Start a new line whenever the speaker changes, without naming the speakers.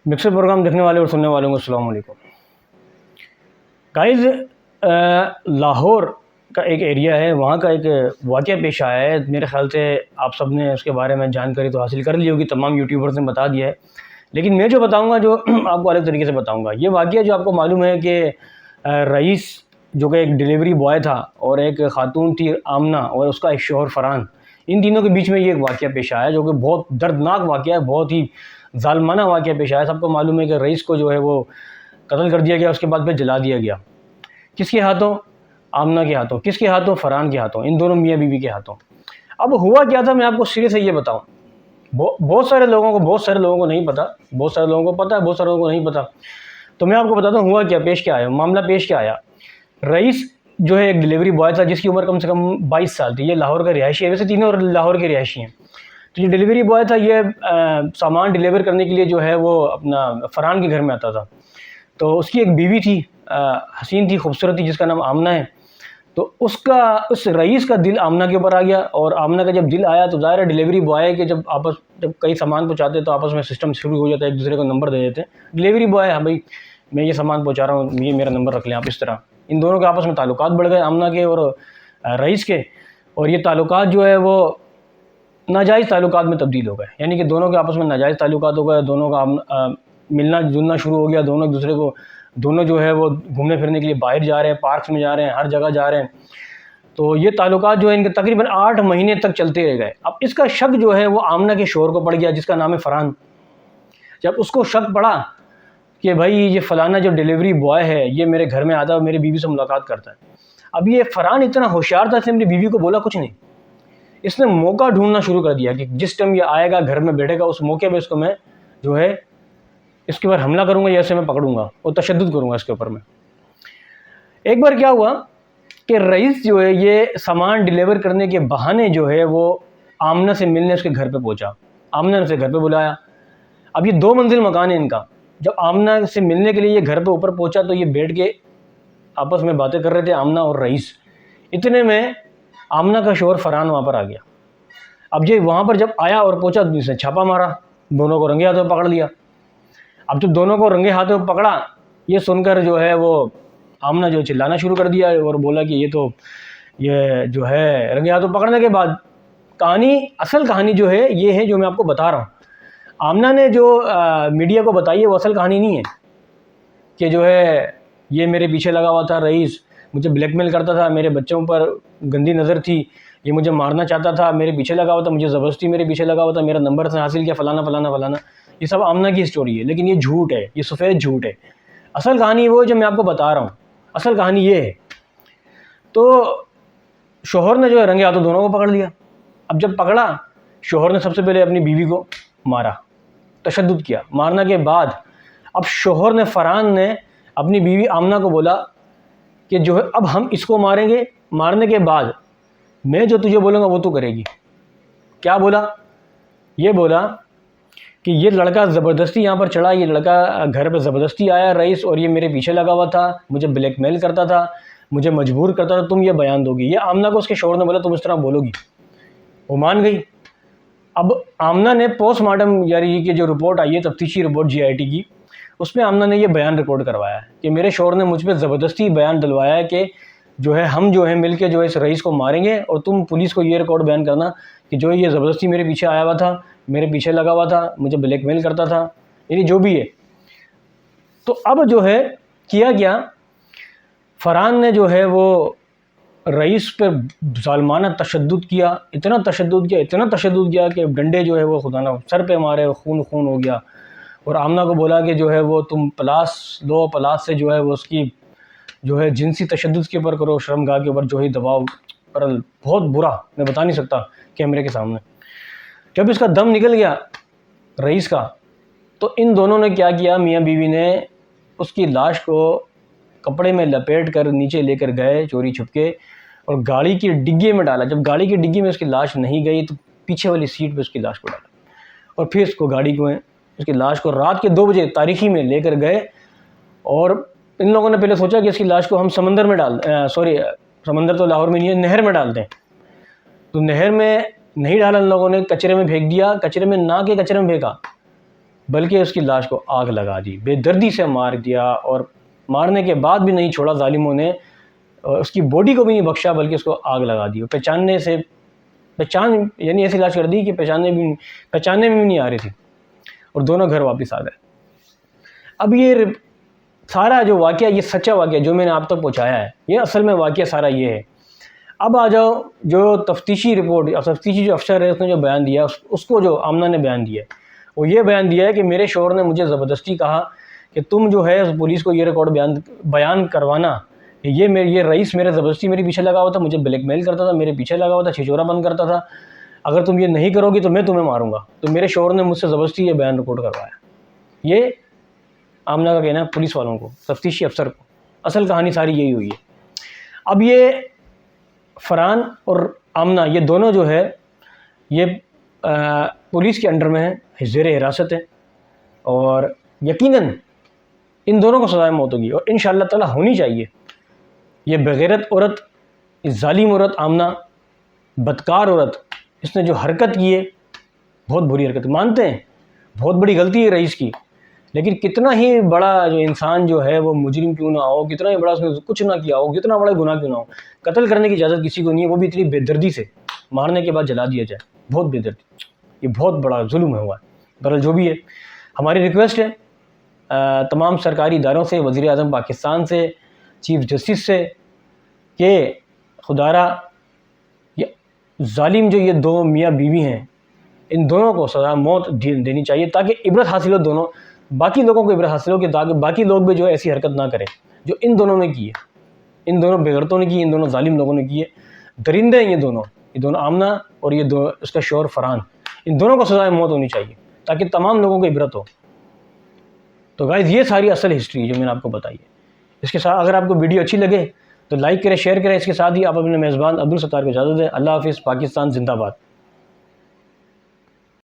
Mixer programme देखने वाले और सुनने वालों को अस्सलाम वालेकुम गाइज़। लाहौर का एक एरिया है, वहाँ का एक वाक़या पेश आया है। मेरे ख़्याल से आप सब ने उसके बारे में जानकारी तो हासिल कर ली होगी, तमाम यूट्यूबर्स ने बता दिया है। लेकिन मैं जो बताऊँगा जो आपको अलग तरीके से बताऊँगा। ये वाक़या जो आपको मालूम है कि रईस जो कि एक डिलीवरी बॉय था और एक ख़ातून थी आमना और उसका एक शौहर फ़रहान, इन तीनों के बीच में ये एक वाक़या पेश आया जो कि बहुत दर्दनाक वाक़या है, बहुत ही ज़ालमाना वाक़या पेश आया। सबको मालूम है कि रईस को जो है वो कत्ल कर दिया गया, उसके बाद फिर जला दिया गया। किसके हाथों? आमना के हाथों। किसके हाथों? फ़रहान के हाथों, इन दोनों मियाँ बीवी के हाथों। अब हुआ क्या था, मैं आपको सिरे से ये बताऊँ। बहुत सारे लोगों को नहीं पता, बहुत सारे लोगों को पता है, बहुत सारे लोगों को नहीं पता। तो मैं आपको बताता हूँ हुआ क्या, पेश क्या आया, मामला पेश क्या आया। रईस जो है एक डिलीवरी बॉय था जिसकी उम्र कम से कम 22 साल थी। ये लाहौर का रिहायशी है, वैसे तीनों लाहौर के रिहायशी हैं। तो ये डिलीवरी बॉय था, ये सामान डिलीवर करने के लिए जो है वो अपना फ़रहान के घर में आता था। तो उसकी एक बीवी थी, हसीन थी, खूबसूरत थी, जिसका नाम आमना है। तो उस रईस का दिल आमना के ऊपर आ गया, और आमना का जब दिल आया तो ज़ाहिर है डिलीवरी बॉय के जब कई सामान पहुँचाते तो आपस में सिस्टम शुरू हो जाता है, एक दूसरे को नंबर दे देते हैं। डिलीवरी बॉय, हाँ भाई मैं ये सामान पहुँचा रहा हूँ, ये मेरा नंबर रख लें आप। इस तरह इन दोनों के आपस में ताल्लुकात बढ़ गए, आमना के और रईस के, और ये ताल्लुकात जो है वो नाजायज़ ताल्लुकात में तब्दील हो गए। यानी कि दोनों के आपस में नाजायज़ ताल्लुकात हो गए, दोनों का मिलना जुलना शुरू हो गया। दोनों एक दूसरे को, दोनों जो है वो घूमने फिरने के लिए बाहर जा रहे हैं, पार्क्स में जा रहे हैं, हर जगह जा रहे हैं। तो ये ताल्लुकात जो है इनके तकरीबन 8 महीने तक चलते रह गए। अब इसका शक जो है वो आमना के शोहर को पड़ गया, जिसका नाम है फ़रहान। जब उसको शक पड़ा कि भाई ये फ़लाना जो डिलीवरी बॉय है ये मेरे घर में आता है और मेरी बीवी से मुलाकात करता है। अब ये फ़रहान इतना होशियार था, इसने अपनी बीवी को बोला कुछ नहीं। इसने मौका ढूंढना शुरू कर दिया कि जिस टाइम ये आएगा, घर में बैठेगा, उस मौके पे इसको मैं जो है इसके ऊपर हमला करूँगा, या ऐसे मैं पकड़ूँगा और तशद्दुद करूँगा इसके ऊपर में। एक बार क्या हुआ कि रईस जो है ये सामान डिलीवर करने के बहाने जो है वो आमना से मिलने उसके घर पे पहुंचा। आमना ने उसे घर पे बुलाया। अब ये 2 मंजिल मकान है इनका। जब आमना से मिलने के लिए ये घर पे ऊपर पहुंचा तो ये बैठ के आपस में बातें कर रहे थे, आमना और रईस। इतने में आमना का शौहर फ़रहान वहाँ पर आ गया। अब ये वहाँ पर जब आया और पहुँचा तो इसने छापा मारा, दोनों को रंगे हाथों पकड़ लिया। अब जब दोनों को रंगे हाथों पकड़ा, ये सुनकर जो है वो आमना जो चिल्लाना शुरू कर दिया और बोला कि ये जो है रंगे हाथों पकड़ने के बाद असल कहानी जो है ये है जो मैं आपको बता रहा हूँ। आमना ने जो मीडिया को बताई है वो असल कहानी नहीं है कि जो है ये मेरे पीछे लगा हुआ था रईस, मुझे ब्लैकमेल करता था, मेरे बच्चों पर गंदी नज़र थी, ये मुझे मारना चाहता था, मेरे पीछे लगा हुआ था, मुझे ज़बरदस्ती मेरे पीछे लगा हुआ था, मेरा नंबर से हासिल किया, फ़लाना फ़लाना फ़लाना। ये सब आमना की स्टोरी है, लेकिन ये झूठ है, ये सफ़ेद झूठ है। असल कहानी वो है जो मैं आपको बता रहा हूँ, असल कहानी ये है। तो शौहर ने जो है रंगे हाथों दोनों को पकड़ लिया। अब जब पकड़ा, शौहर ने सबसे पहले अपनी बीवी को मारा, तशद्दुद किया। मारने के बाद अब शौहर ने, फ़रहान ने अपनी बीवी आमना को बोला कि जो है अब हम इसको मारेंगे, मारने के बाद मैं जो तुझे बोलूँगा वो तू करेगी। क्या बोला? ये बोला कि ये लड़का ज़बरदस्ती यहाँ पर चढ़ा, ये लड़का घर पे ज़बरदस्ती आया रईस, और ये मेरे पीछे लगा हुआ था, मुझे ब्लैकमेल करता था, मुझे मजबूर करता था, तुम ये बयान दोगी। ये आमना को उसके शौहर ने बोला तुम इस तरह बोलोगी। वो मान गई। अब आमना ने पोस्टमार्टम यानी कि जो रिपोर्ट आई है, तफ्तीशी रिपोर्ट GIT की, उसमें आमना ने ये बयान रिकॉर्ड करवाया है कि मेरे शौहर ने मुझ पर ज़बरदस्ती बयान डलवाया है कि जो है हम जो है मिल के जो है इस रईस को मारेंगे, और तुम पुलिस को ये रिकॉर्ड बयान करना कि जो ये ज़बरदस्ती मेरे पीछे आया हुआ था, मेरे पीछे लगा हुआ था, मुझे ब्लैकमेल करता था, यानी जो भी है। तो अब जो है किया गया, फ़रहान ने जो है वो रईस पर ज़ालमाना तशद्दुद किया, इतना तशद्दुद किया कि डंडे जो है वो खुदा ना सर पे मारे, खून हो गया। और आमना को बोला कि जो है वो तुम पलास लो, पलास से जो है वो उसकी जो है जिनसी तशद्दुद के ऊपर करो, शर्मगाह के ऊपर जो ही दबाव पर। बहुत बुरा, मैं बता नहीं सकता कैमरे के सामने। जब इसका दम निकल गया रईस का, तो इन दोनों ने क्या किया, मियाँ बीवी ने उसकी लाश को कपड़े में लपेट कर नीचे लेकर गए चोरी छुपके, और गाड़ी की डिग्गी में डाला। जब गाड़ी की डिग्गी में उसकी लाश नहीं गई तो पीछे वाली सीट पे उसकी लाश को डाला, और फिर उसकी लाश को रात के 2 बजे तारीखी में लेकर गए। और इन लोगों ने पहले सोचा कि इसकी लाश को हम समंदर में समंदर तो लाहौर में नहीं है, नहर में डालते हैं। तो नहर में नहीं डाला इन लोगों ने, कचरे में फेंक दिया। कचरे में ना के कचरे में फेंका, بلکہ اس کی لاش کو آگ لگا دی، بے دردی سے مار دیا، اور مارنے کے بعد بھی نہیں چھوڑا ظالموں نے، اس کی باڈی کو بھی نہیں بخشا بلکہ اس کو آگ لگا دی، یعنی ایسی لاش کر دی کہ پہچاننے میں بھی نہیں آ رہی تھی، اور دونوں گھر واپس آ گئے۔ اب یہ سارا جو واقعہ، یہ سچا واقعہ جو میں نے آپ تک پہنچایا ہے، یہ اصل میں واقعہ سارا یہ ہے۔ اب آ جاؤ جو تفتیشی رپورٹ، تفتیشی جو افسر ہے اس نے جو بیان دیا، اس کو جو آمنہ نے بیان دیا ہے، وہ یہ بیان دیا ہے کہ میرے شوہر نے مجھے زبردستی کہا کہ تم جو ہے پولیس کو یہ ریکارڈ بیان کروانا کہ یہ رئیس میرے زبردستی میرے پیچھے لگا ہوا تھا، مجھے بلیک میل کرتا تھا، میرے پیچھے لگا ہوا تھا، چھچورا بند کرتا تھا، اگر تم یہ نہیں کرو گی تو میں تمہیں ماروں گا۔ تو میرے شوہر نے مجھ سے زبردستی یہ بیان رپورٹ کروایا۔ یہ آمنہ کا کہنا ہے پولیس والوں کو، تفتیشی افسر کو۔ اصل کہانی ساری یہی ہوئی ہے۔ اب یہ فرحان اور آمنہ یہ دونوں جو ہے یہ پولیس کے انڈر میں ہیں، زیر حراست ہے، اور یقیناً ان دونوں کو سزائے موت ہوگی، اور انشاءاللہ تعالی ہونی چاہیے۔ یہ بغیرت عورت، اس ظالم عورت آمنہ، بدکار عورت، اس نے جو حرکت کی ہے بہت بری حرکت، مانتے ہیں بہت بڑی غلطی ہے رئیس کی، لیکن کتنا ہی بڑا جو انسان جو ہے وہ مجرم کیوں نہ ہو، کتنا ہی بڑا اس نے کچھ نہ کیا ہو، کتنا بڑا گناہ کیوں نہ ہو، قتل کرنے کی اجازت کسی کو نہیں ہے، وہ بھی اتنی بے دردی سے مارنے کے بعد جلا دیا جائے، بہت بے دردی، یہ بہت بڑا ظلم ہوا ہے۔ بہرحال جو بھی ہے، ہماری ریکویسٹ ہے تمام سرکاری اداروں سے، وزیر اعظم پاکستان سے، چیف جسٹس سے، کہ خدارہ یہ ظالم جو یہ دو میاں بیوی ہیں، ان دونوں کو سزا موت دینی چاہیے، تاکہ عبرت حاصل ہو، دونوں باقی لوگوں کو عبرت حاصل ہو، کہ تاکہ باقی لوگ بھی جو ہے ایسی حرکت نہ کریں جو ان دونوں نے کی ہے، ان دونوں بےغیرتوں نے کی، ان دونوں ظالم لوگوں نے کی ہے۔ درندے ہیں یہ دونوں آمنہ اور یہ اس کا شوہر فرحان، ان دونوں کو سزائے موت ہونی چاہیے تاکہ تمام لوگوں کو عبرت ہو۔ تو گائز یہ ساری اصل ہسٹری جو میں نے آپ کو بتائی ہے۔ اس کے ساتھ اگر آپ کو ویڈیو اچھی لگے تو لائک کریں، شیئر کریں، اس کے ساتھ ہی آپ اپنے میزبان عبدالستار کو اجازت دیں۔ اللہ حافظ، پاکستان زندہ باد۔